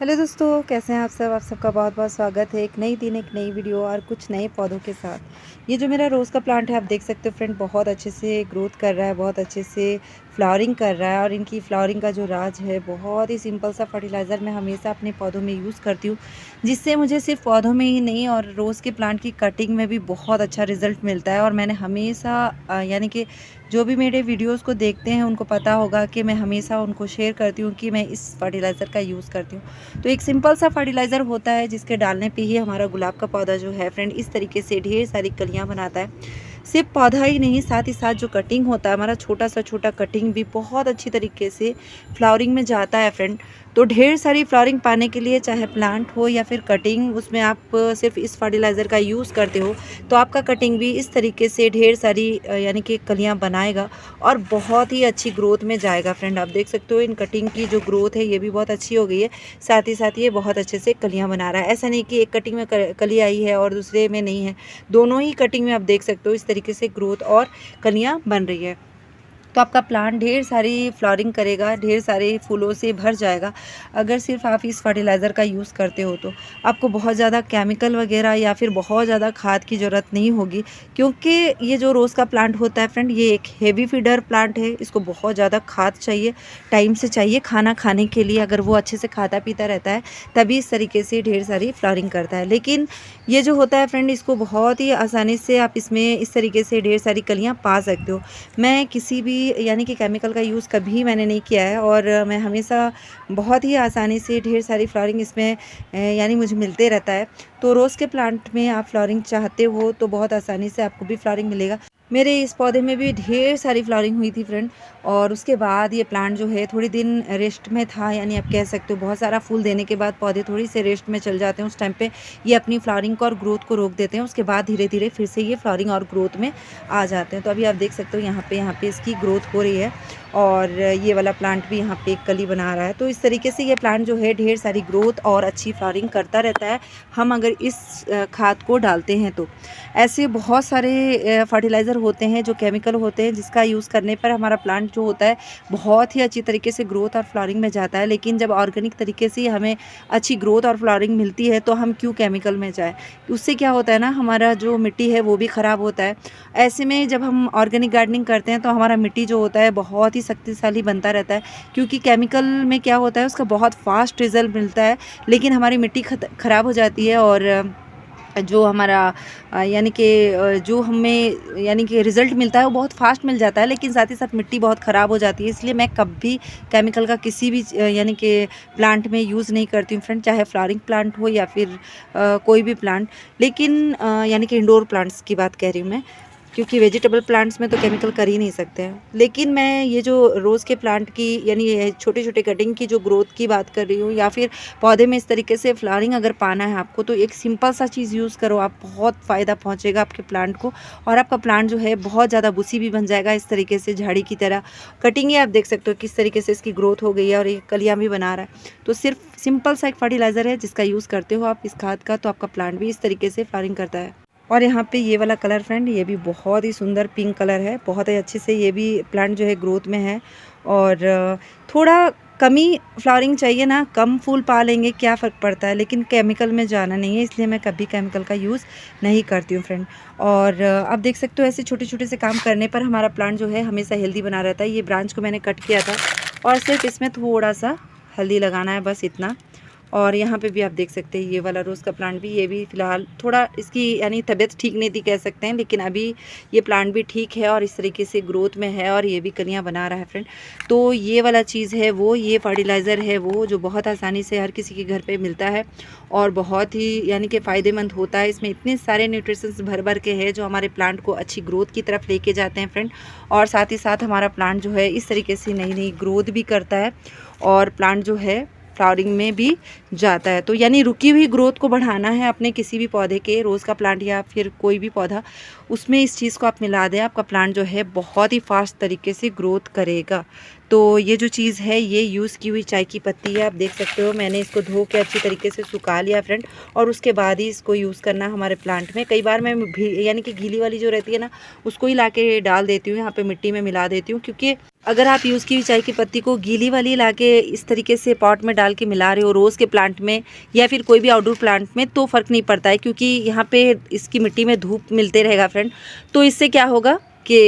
Hello दोस्तों, कैसे हैं आप सब। आप सबका बहुत बहुत स्वागत है एक नई दिन, एक नई वीडियो और कुछ नए पौधों के साथ। ये जो मेरा रोज़ का प्लांट है, आप देख सकते हो फ्रेंड, बहुत अच्छे से ग्रोथ कर रहा है, बहुत अच्छे से फ्लावरिंग कर रहा है। और इनकी फ्लावरिंग का जो राज है, बहुत ही सिंपल सा फर्टिलाइज़र मैं हमेशा अपने पौधों में यूज़ करती हूँ, जिससे मुझे सिर्फ पौधों में ही नहीं और रोज़ के प्लांट की कटिंग में भी बहुत अच्छा रिजल्ट मिलता है। और मैंने हमेशा यानी कि जो भी मेरे वीडियोज़ को देखते हैं उनको पता होगा कि मैं हमेशा उनको शेयर करती हूँ कि मैं इस फर्टिलाइज़र का यूज़ करती हूँ। तो एक सिंपल सा फर्टिलाइज़र होता है जिसके डालने पे ही हमारा गुलाब का पौधा जो है फ्रेंड, इस तरीके से ढेर सारी कलियां बनाता है। सिर्फ पौधा ही नहीं, साथ ही साथ जो कटिंग होता है हमारा, छोटा कटिंग भी बहुत अच्छी तरीके से फ्लावरिंग में जाता है फ्रेंड। तो ढेर सारी फ्लावरिंग पाने के लिए, चाहे प्लांट हो या फिर कटिंग, उसमें आप सिर्फ इस फर्टिलाइज़र का यूज़ करते हो तो आपका कटिंग भी इस तरीके से ढेर सारी यानी कि कलियां बनाएगा और बहुत ही अच्छी ग्रोथ में जाएगा फ्रेंड। आप देख सकते हो इन कटिंग की जो ग्रोथ है ये भी बहुत अच्छी हो गई है, साथ ही साथ ये बहुत अच्छे से कलियां बना रहा है। ऐसा नहीं कि एक कटिंग में कली आई है और दूसरे में नहीं है, दोनों ही कटिंग में आप देख सकते हो इस तरीके से ग्रोथ और कलियां बन रही है। तो आपका प्लांट ढेर सारी फ्लावरिंग करेगा, ढेर सारे फूलों से भर जाएगा अगर सिर्फ आप इस फर्टिलाइज़र का यूज़ करते हो। तो आपको बहुत ज़्यादा केमिकल वगैरह या फिर बहुत ज़्यादा खाद की ज़रूरत नहीं होगी, क्योंकि ये जो रोज़ का प्लांट होता है फ्रेंड, ये एक हेवी फीडर प्लांट है। इसको बहुत ज़्यादा खाद चाहिए, टाइम से चाहिए खाना खाने के लिए। अगर वो अच्छे से खाता पीता रहता है तभी इस तरीके से ढेर सारी फ्लावरिंग करता है। लेकिन ये जो होता है फ्रेंड, इसको बहुत ही आसानी से आप इसमें इस तरीके से ढेर सारी कलियाँ पा सकते हो। मैं किसी भी यानी कि केमिकल का यूज़ कभी मैंने नहीं किया है और मैं हमेशा बहुत ही आसानी से ढेर सारी फ्लावरिंग इसमें यानी मुझे मिलते रहता है। तो रोज़ के प्लांट में आप फ्लावरिंग चाहते हो तो बहुत आसानी से आपको भी फ्लावरिंग मिलेगा। मेरे इस पौधे में भी ढेर सारी फ्लावरिंग हुई थी फ्रेंड, और उसके बाद ये प्लांट जो है थोड़ी दिन रेस्ट में था, यानी आप कह सकते हो बहुत सारा फूल देने के बाद पौधे थोड़ी से रेस्ट में चल जाते हैं। उस टाइम पे ये अपनी फ्लावरिंग को और ग्रोथ को रोक देते हैं, उसके बाद धीरे धीरे फिर से ये फ्लावरिंग और ग्रोथ में आ जाते हैं। तो अभी आप देख सकते हो यहाँ पे इसकी ग्रोथ हो रही है और ये वाला प्लांट भी यहाँ पे एक कली बना रहा है। तो इस तरीके से ये प्लांट जो है ढेर सारी ग्रोथ और अच्छी फ्लावरिंग करता रहता है, हम अगर इस खाद को डालते हैं तो। ऐसे बहुत सारे फर्टिलाइज़र होते हैं जो केमिकल होते हैं, जिसका यूज़ करने पर हमारा प्लांट जो होता है बहुत ही अच्छी तरीके से ग्रोथ और फ्लावरिंग में जाता है। लेकिन जब ऑर्गेनिक तरीके से हमें अच्छी ग्रोथ और फ्लावरिंग मिलती है तो हम क्यों केमिकल में जाएँ। उससे क्या होता है ना, हमारा जो मिट्टी है वो भी ख़राब होता है। ऐसे में जब हम ऑर्गेनिक गार्डनिंग करते हैं तो हमारा मिट्टी जो होता है बहुत ही शक्तिशाली बनता रहता है, क्योंकि केमिकल में क्या होता है उसका बहुत फास्ट रिजल्ट मिलता है, लेकिन हमारी मिट्टी ख़राब हो जाती है। और जो हमारा यानी कि जो हमें यानी कि रिज़ल्ट मिलता है वो बहुत फास्ट मिल जाता है, लेकिन साथ ही साथ मिट्टी बहुत ख़राब हो जाती है। इसलिए मैं कभी केमिकल का किसी भी यानी कि प्लांट में यूज़ नहीं करती हूँ फ्रेंड, चाहे फ्लावरिंग प्लांट हो या फिर कोई भी प्लांट। लेकिन यानी कि इंडोर प्लांट्स की बात कह रही हूँ मैं, क्योंकि वेजिटेबल प्लांट्स में तो केमिकल कर ही नहीं सकते हैं। लेकिन मैं ये जो रोज़ के प्लांट की यानी ये छोटे छोटे कटिंग की जो ग्रोथ की बात कर रही हूँ, या फिर पौधे में इस तरीके से फ्लावरिंग अगर पाना है आपको, तो एक सिंपल सा चीज़ यूज़ करो, आप बहुत फ़ायदा पहुँचेगा आपके प्लांट को। और आपका प्लांट जो है बहुत ज़्यादा बुशी भी बन जाएगा, इस तरीके से झाड़ी की तरह। कटिंग ही आप देख सकते हो किस तरीके से इसकी ग्रोथ हो गई है और ये कलियाँ भी बना रहा है। तो सिर्फ सिंपल सा एक फर्टिलाइज़र है जिसका यूज़ करते हो आप इस खाद का, तो आपका प्लांट भी इस तरीके से फ्लावरिंग करता है। और यहाँ पे ये वाला कलर फ्रेंड, ये भी बहुत ही सुंदर पिंक कलर है, बहुत ही अच्छे से ये भी प्लांट जो है ग्रोथ में है। और थोड़ा कम ही फ्लावरिंग चाहिए ना, कम फूल पा लेंगे क्या फ़र्क पड़ता है, लेकिन केमिकल में जाना नहीं है, इसलिए मैं कभी केमिकल का यूज़ नहीं करती हूँ फ्रेंड। और आप देख सकते हो ऐसे छोटे छोटे से काम करने पर हमारा प्लांट जो है हमेशा हेल्दी बना रहता है। ये ब्रांच को मैंने कट किया था और सिर्फ इसमें थोड़ा सा हल्दी लगाना है, बस इतना। और यहाँ पे भी आप देख सकते हैं ये वाला रोज़ का प्लांट भी, ये भी फ़िलहाल थोड़ा इसकी यानी तबीयत ठीक नहीं थी कह सकते हैं, लेकिन अभी ये प्लांट भी ठीक है और इस तरीके से ग्रोथ में है और ये भी कलियाँ बना रहा है फ्रेंड। तो ये वाला चीज़ है वो, ये फर्टिलाइज़र है वो जो बहुत आसानी से हर किसी के घर पे मिलता है और बहुत ही यानी कि फ़ायदेमंद होता है। इसमें इतने सारे न्यूट्रिशंस भर भर के हैं जो हमारे प्लांट को अच्छी ग्रोथ की तरफ लेके जाते हैं फ्रेंड। और साथ ही साथ हमारा प्लांट जो है इस तरीके से नई नई ग्रोथ भी करता है और प्लांट जो है फ्लावरिंग में भी जाता है। तो यानी रुकी हुई ग्रोथ को बढ़ाना है अपने किसी भी पौधे के, रोज़ का प्लांट या फिर कोई भी पौधा, उसमें इस चीज़ को आप मिला दें, आपका प्लांट जो है बहुत ही फास्ट तरीके से ग्रोथ करेगा। तो ये जो चीज़ है ये यूज़ की हुई चाय की पत्ती है, आप देख सकते हो। मैंने इसको धो के अच्छी तरीके से सुखा लिया फ्रेंड, और उसके बाद ही इसको यूज़ करना हमारे प्लांट में। कई बार मैं यानी कि गीली वाली जो रहती है ना, उसको ही ला के डाल देती हूँ, यहाँ पे मिट्टी में मिला देती हूँ। क्योंकि अगर आप यूज़ की हुई चाय की पत्ती को गीली वाली ला के इस तरीके से पॉट में डाल के मिला रहे हो रोज़ के प्लांट में या फिर कोई भी आउटडोर प्लांट में, तो फ़र्क नहीं पड़ता है, क्योंकि यहाँ पे इसकी मिट्टी में धूप मिलते रहेगा फ्रेंड। तो इससे क्या होगा कि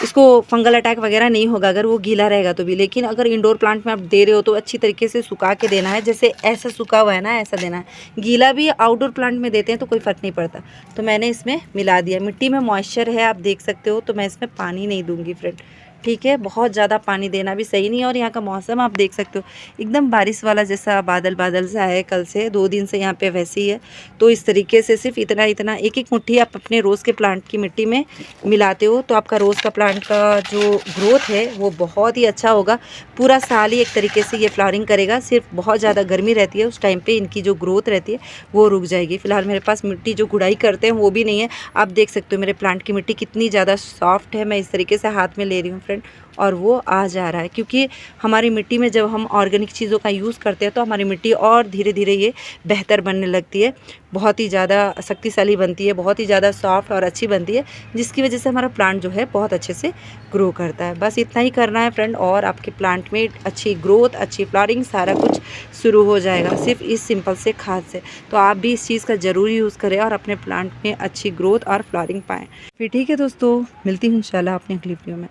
इसको फंगल अटैक वगैरह नहीं होगा अगर वो गीला रहेगा तो भी। लेकिन अगर इंडोर प्लांट में आप दे रहे हो तो अच्छी तरीके से सुखा के देना है, जैसे ऐसा सूखा हुआ है ना ऐसा देना है। गीला भी आउटडोर प्लांट में देते हैं तो कोई फ़र्क नहीं पड़ता। तो मैंने इसमें मिला दिया। मिट्टी में मॉइस्चर है, आप देख सकते हो, तो मैं इसमें पानी नहीं दूँगी फ्रेंड, ठीक है। बहुत ज़्यादा पानी देना भी सही नहीं है। और यहाँ का मौसम आप देख सकते हो, एकदम बारिश वाला जैसा बादल बादल सा है। कल से 2 दिन से यहाँ पे वैसे ही है। तो इस तरीके से सिर्फ इतना इतना एक एक मुट्ठी आप अपने रोज़ के प्लांट की मिट्टी में मिलाते हो तो आपका रोज़ का प्लांट का जो ग्रोथ है वो बहुत ही अच्छा होगा। पूरा साल ही एक तरीके से ये फ्लावरिंग करेगा। सिर्फ बहुत ज़्यादा गर्मी रहती है उस टाइम पे इनकी जो ग्रोथ रहती है वो रुक जाएगी। फ़िलहाल मेरे पास मिट्टी जो गुड़ाई करते हैं वो भी नहीं है। आप देख सकते हो मेरे प्लांट की मिट्टी कितनी ज़्यादा सॉफ्ट है। मैं इस तरीके से हाथ में ले रही हूँ फ्रेंड, और वो आ जा रहा है। क्योंकि हमारी मिट्टी में जब हम ऑर्गेनिक चीज़ों का यूज़ करते हैं तो हमारी मिट्टी और धीरे धीरे ये बेहतर बनने लगती है, बहुत ही ज़्यादा शक्तिशाली बनती है, बहुत ही ज़्यादा सॉफ्ट और अच्छी बनती है, जिसकी वजह से हमारा प्लांट जो है बहुत अच्छे से ग्रो करता है। बस इतना ही करना है फ्रेंड, और आपके प्लांट में अच्छी ग्रोथ, अच्छी फ्लावरिंग, सारा कुछ शुरू हो जाएगा सिर्फ इस सिंपल से खाद से। तो आप भी इस चीज़ का ज़रूर यूज़ करें और अपने प्लांट में अच्छी ग्रोथ और फ्लावरिंग पाएँ। फिर ठीक है दोस्तों, मिलती हूँ इंशाल्लाह अपनी अगली वीडियो में।